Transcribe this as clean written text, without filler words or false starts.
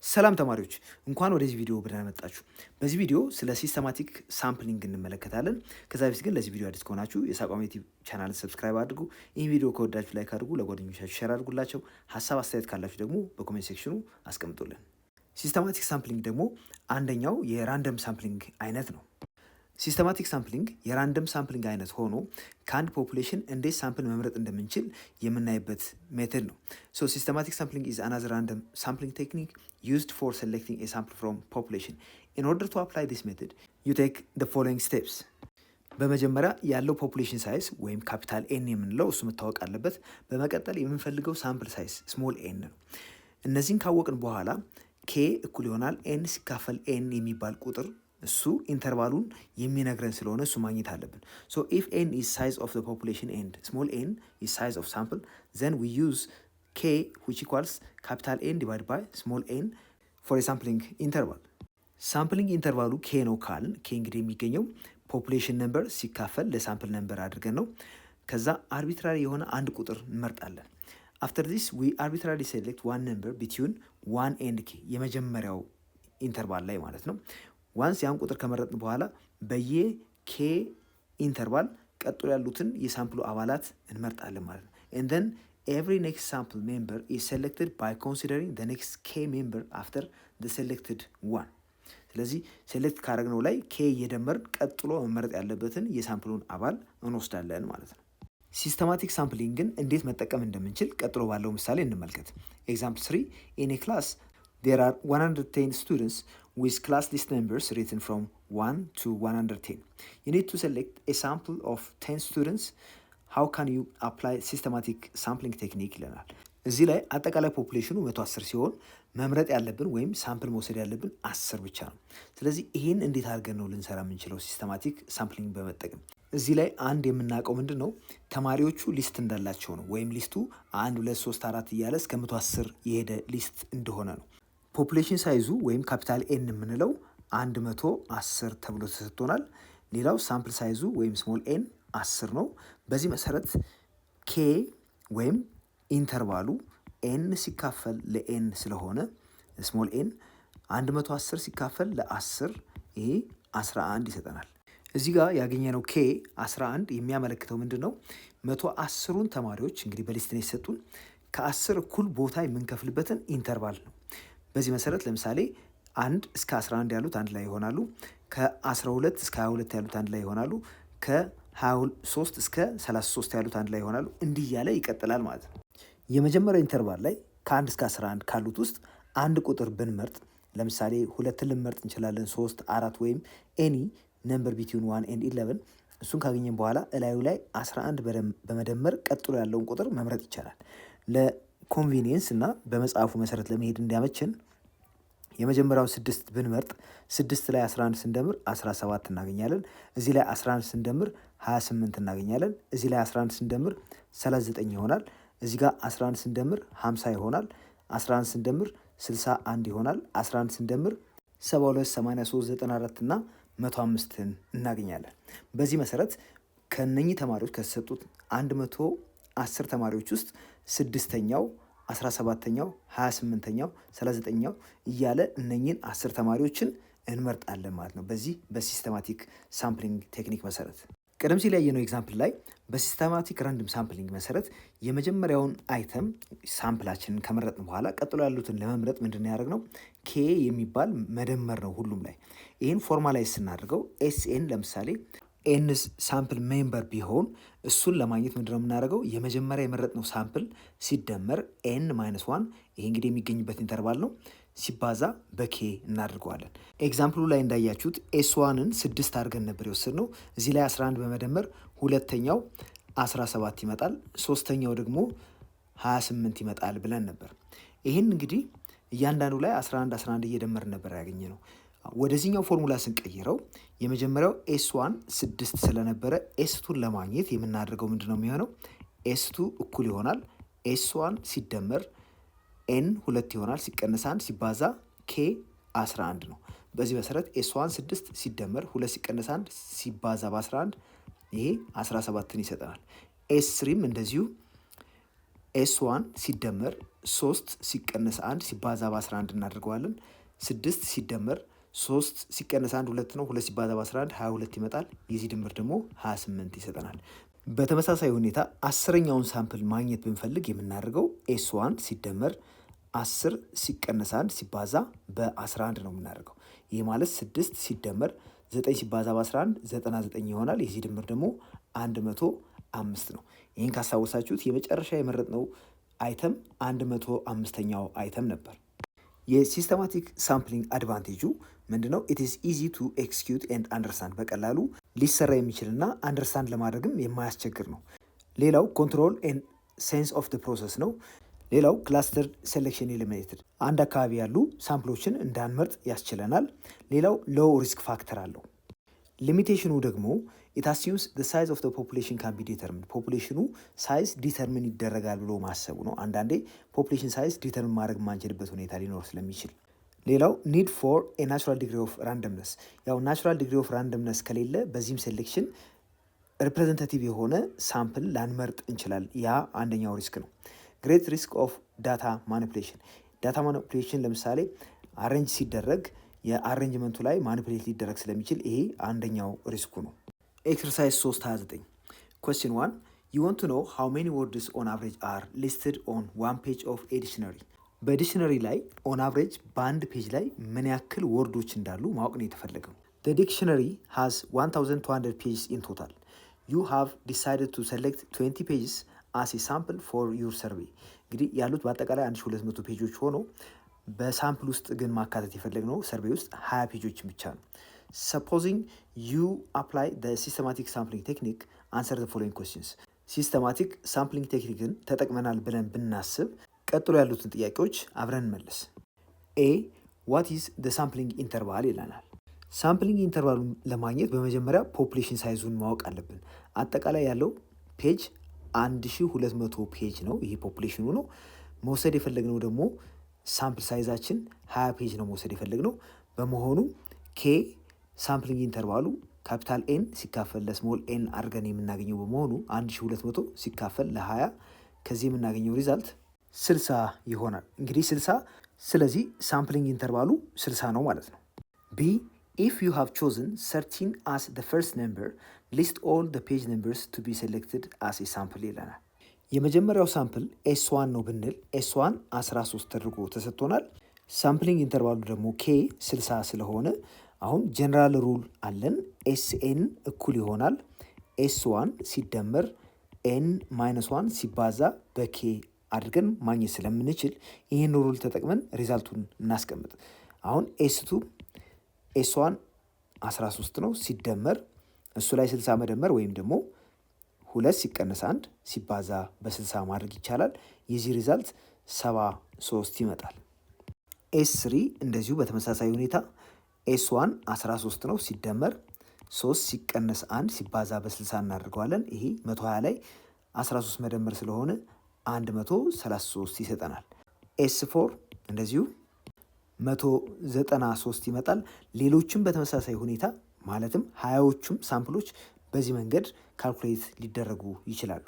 ሰላም ተማሪዎች እንኳን ወደዚህ ቪዲዮ ብለን መጣችሁ። በዚህ ቪዲዮ ስለ ሲስተማቲክ ሳምፕሊንግ እንመለከታለን። ከዛ በፊት ግን ለዚህ ቪዲዮ አዲስ ከሆናችሁ የሳቋም ዩቲዩብ ቻናልን ሰብስክራይብ አድርጉ። ይህን ቪዲዮ ከወዳችሁ ላይክ አድርጉ፣ ለጓደኞቻችሁ ሼር አድርጉላቸው። ሀሳብ አስተያየት ካላችሁ ደግሞ በኮሜንት ሴክሽኑ አስቀምጡልን። ሲስተማቲክ ሳምፕሊንግ ደግሞ አንደኛው የራንደም ሳምፕሊንግ አይነት ነው። ሲስተማቲክ ሳምፕሊንግ የራንደም ሳምፕሊንግ አይነት ሆኖ ከአንድ ፖፑሌሽን እንዴት ሳምፕል መምረጥ እንደምንችል የምናይበት ሜተድ ነው። ሶ ሲስተማቲክ ሳምፕሊንግ ኢዝ አናዘር ራንደም ሳምፕሊንግ ቴክኒክ used for selecting a sample from population. In order to apply this method, you take the following steps. በመጀመሪያ ያለው ፖፑሌሽን ሳይዝ ወይም ካፒታል ኤን የምንለው እሱ መታወቅ አለበት። በመቀጠል የምንፈልገው ሳምፕል ሳይዝ ስሞል ኤን ነው። እነዚህን ካወቅን በኋላ ኬ እኩል ይሆናል ኤን ሲካፈል ኤን የሚባል ቁጥር እሱ ኢንተርቫሉን የሚነግረን ስለሆነ እሱ ማግኘት አለብን። ሶ ኢፍ ኤን ኢዝ ሳይዝ ኦፍ ዘ ፖፑሌሽን ኤንድ ስሞል ኤን ኢዝ ሳይዝ ኦፍ ሳምፕል ዘን ዊ ዩዝ k which equals capital N divided by small n for a sampling interval. ሳምፕሊንግ ኢንተርቫሉ k ነው ካልን k እንግዲህ የሚገኘው ፖፑሌሽን ነምበር ሲካፈል ለሳምፕል ነምበር አድርገን ነው። ከዛ አርቢትራሪ የሆነ አንድ ቁጥር እንመርጣለን። አፍተር ዲስ ዊ አርቢትራሪ ሴሌክት ዋን ነምበር ቢትዊን ዋን ኤንድ ኬ የመጀመሪያው ኢንተርቫል ላይ ማለት ነው። ዋንስ ያን ቁጥር ከመረጥን በኋላ በየኬ ኢንተርቫል ቀጥሎ ያሉትን የሳምፕሉ አባላት እንመርጣለን ማለት ነው። and then every next sample member is selected by considering the next k member after the selected one. ስለዚህ ሴሌክት ካረግነው ላይ k እየደመርን ቀጥሎ መመረጥ ያለበትን የሳምፕሉን አባል እንወስዳለን ማለት ነው። ሲስተማቲክ ሳምፕሊንግን እንዴት መጠቀም እንደምንችል ቀጥሎ ባለው ምሳሌ እንመልከት። ኤግዛምፕል 3 in a class there are 110 students with class list numbers written from 1 to 110. You need to select a sample of 10 students. How can you apply systematic sampling technique ይለናል። እዚህ ላይ አጠቃላይ ፖፑሌሽኑ 110 ሲሆን መምረጥ ያለብን ወይም ሳምፕል መውሰድ ያለብን 10 ብቻ ነው። ስለዚህ ይህን እንዴት አድርገን ነው ልንሰራ የምንችለው ሲስተማቲክ ሳምፕሊንግ በመጠቀም? እዚህ ላይ አንድ የምናውቀው ምንድን ነው ተማሪዎቹ ሊስት እንዳላቸው ነው። ወይም ሊስቱ 1 2 3 4 እያለ እስከ 110 የሄደ ሊስት እንደሆነ ነው። ፖፑሌሽን ሳይዙ ወይም ካፒታል ኤን የምንለው 110 ተብሎ ተሰጥቶናል። ሌላው ሳምፕል ሳይዙ ወይም ስሞል ኤን 10 ነው። በዚህ መሰረት ኬ ወይም ኢንተርቫሉ ኤን ሲካፈል ለኤን ስለሆነ ስሞል ኤን 110 ሲካፈል ለ10 ይሄ 11 ይሰጠናል። እዚህ ጋር ያገኘነው ኬ 11 የሚያመለክተው ምንድን ነው? 110ሩን ተማሪዎች እንግዲህ በሊስት ነው የሰጡን ከ10 እኩል ቦታ የምንከፍልበትን ኢንተርቫል ነው። በዚህ መሰረት ለምሳሌ 1 እስከ 11 ያሉት አንድ ላይ ይሆናሉ። ከ12 እስከ 22 ያሉት አንድ ላይ ይሆናሉ። ከ23 እስከ 33 ያሉት አንድ ላይ ይሆናሉ። እንዲህ እያለ ይቀጥላል ማለት ነው። የመጀመሪያው ኢንተርቫል ላይ ከ1 እስከ 11 ካሉት ውስጥ አንድ ቁጥር ብንመርጥ ለምሳሌ 2ን ልንመርጥ እንችላለን፣ 3 4 ወይም ኤኒ ነምበር ቢትዊን 1 and 11 እሱን ካገኘን በኋላ እላዩ ላይ 11 በመደመር ቀጥሎ ያለውን ቁጥር መምረጥ ይቻላል። ለኮንቪኒየንስ እና በመጽሐፉ መሰረት ለመሄድ እንዲያመችን የመጀመሪያውን 6 ብንመርጥ 6 ላይ 11 ስንደምር 17 እናገኛለን። እዚህ ላይ 11 ስንደምር 28 እናገኛለን። እዚህ ላይ 11 ስንደምር 39 ይሆናል። እዚህ ጋር 11 ስንደምር 50 ይሆናል። 11 ስንደምር 61 ይሆናል። 11 ስንደምር 72 83 94 እና 105ን እናገኛለን። በዚህ መሰረት ከነኚህ ተማሪዎች ከተሰጡት 110 ተማሪዎች ውስጥ 6ኛው 17ኛው 28ኛው 39ኛው እያለ እነኚህን 10 ተማሪዎችን እንመርጣለን ማለት ነው። በዚህ በሲስተማቲክ ሳምፕሊንግ ቴክኒክ መሰረት ቀደም ሲል ያየነው ኤግዛምፕል ላይ በሲስተማቲክ ራንደም ሳምፕሊንግ መሰረት የመጀመሪያውን አይተም ሳምፕላችንን ከመረጥን በኋላ ቀጥሎ ያሉትን ለመምረጥ ምንድን ያደረግነው ኬ የሚባል መደመር ነው ሁሉም ላይ። ይህን ፎርማላይዝ ስናደርገው ኤስኤን ለምሳሌ ኤን ሳምፕል ሜምበር ቢሆን እሱን ለማግኘት ምንድነው የምናደርገው? የመጀመሪያ የመረጥነው ሳምፕል ሲደመር ኤን -1 ይሄ እንግዲህ የሚገኝበት ኢንተርቫል ነው ሲባዛ በኬ እናድርገዋለን። ኤግዛምፕሉ ላይ እንዳያችሁት ኤስ1ን 6 አድርገን ነበር የወሰድነው። እዚህ ላይ 11 በመደመር ሁለተኛው 17 ይመጣል፣ ሶስተኛው ደግሞ 28 ይመጣል ብለን ነበር። ይህን እንግዲህ እያንዳንዱ ላይ 11 11 እየደመርን ነበር ያገኘነው። ወደዚህኛው ፎርሙላ ስንቀይረው የመጀመሪያው ኤስ1 6 ስለነበረ ኤስ2ን ለማግኘት የምናደርገው ምንድን ነው የሚሆነው? ኤስ2 እኩል ይሆናል ኤስ1 ሲደመር ኤን 2 ይሆናል ሲቀነስ 1 ሲባዛ ኬ 11 ነው። በዚህ መሰረት ኤስ1 6 ሲደመር 2 ሲቀነስ 1 ሲባዛ በ11 ይሄ 17ን ይሰጠናል። ኤስ3ም እንደዚሁ ኤስ1 ሲደመር 3 ሲቀነስ 1 ሲባዛ በ11 እናደርገዋለን። 6 ሲደመር 3 ሲቀነስ 1 2 ነው። 2 ሲባዛ በ11 22 ይመጣል። የዚህ ድምር ደግሞ 28 ይሰጠናል። በተመሳሳይ ሁኔታ 10ኛውን ሳምፕል ማግኘት ብንፈልግ የምናደርገው ኤስ1 ሲደመር 10 ሲቀነስ 1 ሲባዛ በ11 ነው የምናደርገው። ይህ ማለት 6 ሲደመር 9 ሲባዛ በ11 99 ይሆናል። የዚህ ድምር ደግሞ 105 ነው። ይህን ካስታወሳችሁት የመጨረሻ የመረጥነው አይተም 105ኛው አይተም ነበር። የሲስተማቲክ ሳምፕሊንግ አድቫንቴጁ ምንድነው? ኢት ኢዝ ኢዚ ቱ ኤክስኪዩት ኤንድ አንደርስታንድ፣ በቀላሉ ሊሰራ የሚችልና አንደርስታንድ ለማድረግም የማያስቸግር ነው። ሌላው ኮንትሮል ኤንድ ሴንስ ኦፍ ደ ፕሮሰስ ነው። ሌላው ክላስተር ሴሌክሽን ኤሊሚኔትድ፣ አንድ አካባቢ ያሉ ሳምፕሎችን እንዳንመርጥ ያስችለናል። ሌላው ሎው ሪስክ ፋክተር አለው። ሊሚቴሽኑ ደግሞ ኢት አሲዩምስ ዘ ሳይዝ ኦፍ ዘ ፖፑሌሽን ካን ቢ ዲተርሚንድ፣ ፖፑሌሽኑ ሳይዝ ዲተርሚን ይደረጋል ብሎ ማሰቡ ነው። አንዳንዴ ፖፑሌሽን ሳይዝ ዲተርሚን ማድረግ የማንችልበት ሁኔታ ሊኖር ስለሚችል። ሌላው ኒድ ፎር ኤ ናቹራል ዲግሪ ኦፍ ራንደምነስ፣ ያው ናቹራል ዲግሪ ኦፍ ራንደምነስ ከሌለ በዚህም ሴሌክሽን ሪፕሬዘንታቲቭ የሆነ ሳምፕል ላንመርጥ እንችላለን። ያ አንደኛው ሪስክ ነው። ግሬት ሪስክ ኦፍ ዳታ ማኒፑሌሽን፣ ዳታ ማኒፑሌሽን ለምሳሌ አሬንጅ ሲደረግ የአሬንጅመንቱ ላይ ማኒፑሌት ሊደረግ ስለሚችል ይሄ አንደኛው ሪስኩ ነው። ኤክሰርሳይዝ 329 ኩዌስችን 1 ዩ ዋንት ቱ ኖው ሃው ሜኒ ወርድስ ኦን አቨሬጅ አር ሊስትድ ኦን ዋን ፔጅ ኦፍ ኤ ዲክሽነሪ። በዲክሽነሪ ላይ ኦን አቨሬጅ በአንድ ፔጅ ላይ ምን ያክል ወርዶች እንዳሉ ማወቅ ነው የተፈለገው። The dictionary has 1200 pages in total. You have decided to select 20 pages as a sample for your survey. እንግዲህ ያሉት በአጠቃላይ 1200 ፔጆች ሆኖ በሳምፕል ውስጥ ግን ማካተት የፈለግነው ሰርቬይ ውስጥ 20 ፔጆች ብቻ ነው። Supposing you apply the systematic sampling technique, answer the following questions. ሲስተማቲክ ሳምፕሊንግ ቴክኒክን ተጠቅመናል ብለን ብናስብ ቀጥሎ ያሉትን ጥያቄዎች አብረን እንመልስ። ኤ ዋት ኢዝ the sampling interval ይለናል። ሳምፕሊንግ ኢንተርቫሉን ለማግኘት በመጀመሪያ ፖፑሌሽን ሳይዙን ማወቅ አለብን። አጠቃላይ ያለው ፔጅ 1200 ፔጅ ነው። ይሄ ፖፑሌሽኑ ነው። መውሰድ የፈለግነው ደግሞ ሳምፕል ሳይዛችን 20 ፔጅ ነው መውሰድ የፈለግነው። በመሆኑ ኬ ሳምፕሊንግ ኢንተርቫሉ ካፒታል ኤን ሲካፈል ለስሞል ኤን አድርገን የምናገኘው በመሆኑ 1200 ሲካፈል ለ20 ከዚህ የምናገኘው ሪዛልት 60 ይሆናል። እንግዲህ 60፣ ስለዚህ ሳምፕሊንግ ኢንተርቫሉ 60 ነው ማለት ነው። ቢ if you have chosen 13 as the first number, list all the page numbers to be selected as a sample ይለናል። የመጀመሪያው ሳምፕል ኤስ1 ነው ብንል ኤስ1 13 ተደርጎ ተሰጥቶናል። ሳምፕሊንግ ኢንተርቫሉ ደግሞ ኬ 60 ስለሆነ አሁን ጀነራል ሩል አለን። ኤስኤን እኩል ይሆናል ኤስ1 ሲደመር ኤን ማይነስ 1 ሲባዛ በኬ አድርገን ማግኘት ስለምንችል ይህን ሩል ተጠቅመን ሪዛልቱን እናስቀምጥ። አሁን ኤስ2 ኤስ1 13 ነው ሲደመር እሱ ላይ 60 መደመር ወይም ደግሞ 2 ሲቀነስ 1 ሲባዛ በ60 ማድረግ ይቻላል። የዚህ ሪዛልት 73 ይመጣል። ኤስ3 እንደዚሁ በተመሳሳይ ሁኔታ ኤስ1 13 ነው ሲደመር 3 ሲቀነስ 1 ሲባዛ በ60 እናደርገዋለን። ይሄ 120 ላይ 13 መደመር ስለሆነ 133 ይሰጠናል። ኤስ4 እንደዚሁ 193 ይመጣል። ሌሎችም በተመሳሳይ ሁኔታ ማለትም 20ዎቹም ሳምፕሎች በዚህ መንገድ ካልኩሌት ሊደረጉ ይችላሉ።